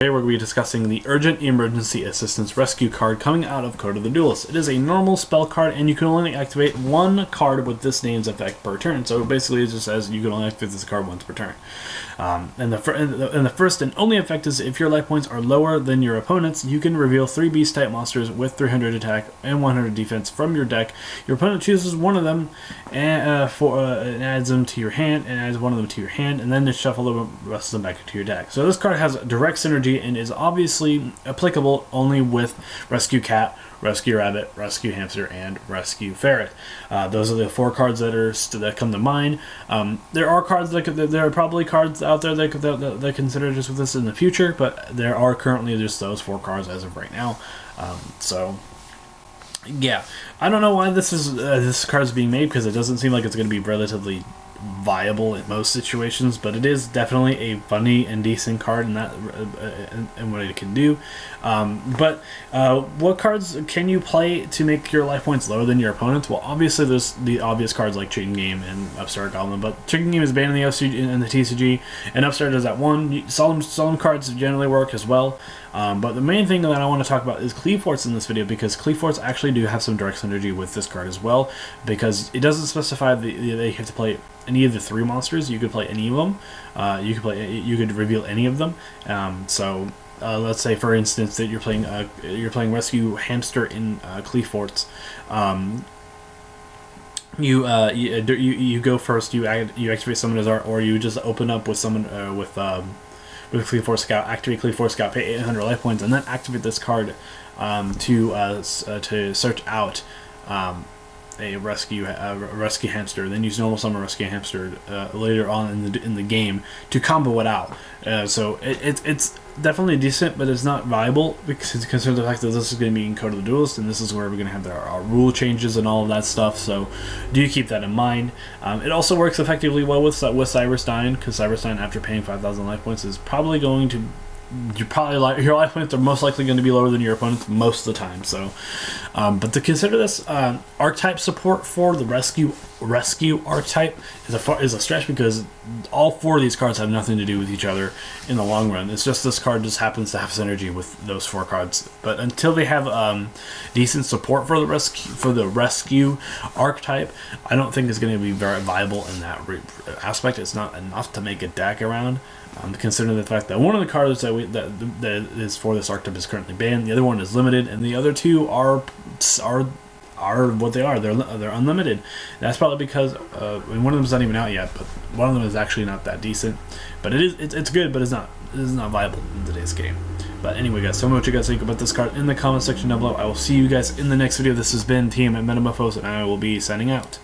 Today we're going to be discussing the Urgent Emergency Assistance Rescue card coming out of Code of the Duelist. It is a normal spell card, and you can only activate one card with this name's effect per turn. So basically it just says you can only activate this card once per turn. And the first and only effect is if your life points are lower than your opponent's, you can reveal 3 beast-type monsters with 300 attack and 100 defense from your deck. Your opponent chooses one of them and adds them to your hand, and adds one of them to your hand, and then just shuffle the rest of them back into your deck. So this card has direct synergy and is obviously applicable only with Rescue Cat, Rescue Rabbit, Rescue Hamster, and Rescue Ferret. Those are the 4 cards that come to mind. There are cards there are probably cards out there that consider just with this in the future, but there are currently just those 4 cards as of right now. So yeah, I don't know why this card is being made, because it doesn't seem like it's going to be relatively viable in most situations, but it is definitely a funny and decent card in that and what it can do. But what cards can you play to make your life points lower than your opponent's? Well, obviously there's the obvious cards like Chicken Game and Upstart Goblin, but Chicken Game is banned in the TCG, and Upstart does that one. Solemn cards generally work as well. But the main thing that I want to talk about is Cleave Forts in this video, because Cleave Forts actually do have some direct synergy with this card as well, because it doesn't specify that you have to play any of the 3 monsters. You could play any of them. You could reveal any of them. So let's say, for instance, that you're playing Rescue Hamster in Cleave Forts. You go first. You activate Summoner's Art, or you just open up with someone with Cleave Force Scout, activate Cleave Force Scout, pay 800 life points, and then activate this card to search out a rescue hamster. Then use normal summon rescue hamster later on in the game to combo it out. So it's definitely decent, but it's not viable, because considering the fact that this is going to be in Code of the Duelist, and this is where we're going to have our rule changes and all of that stuff. So do keep that in mind. It also works effectively well with Cyber-Stein, because Cyber-Stein, after paying 5,000 life points, is probably going to your life points are most likely going to be lower than your opponent's most of the time. So, but to consider this archetype support for the rescue archetype is a stretch, because all 4 of these cards have nothing to do with each other in the long run. It's just this card just happens to have synergy with those 4 cards. But until they have decent support for the rescue archetype, I don't think it's going to be very viable in that aspect. It's not enough to make a deck around. Considering the fact that one of the cards that is for this archetype is currently banned, the other one is limited, and the other 2 are what they are. They're unlimited. That's probably because one of them is not even out yet, but one of them is actually not that decent. But it's good, but it's not viable in today's game. But anyway, guys, tell me what you guys think about this card in the comment section down below. I will see you guys in the next video. This has been Team Metamorphose, and I will be signing out.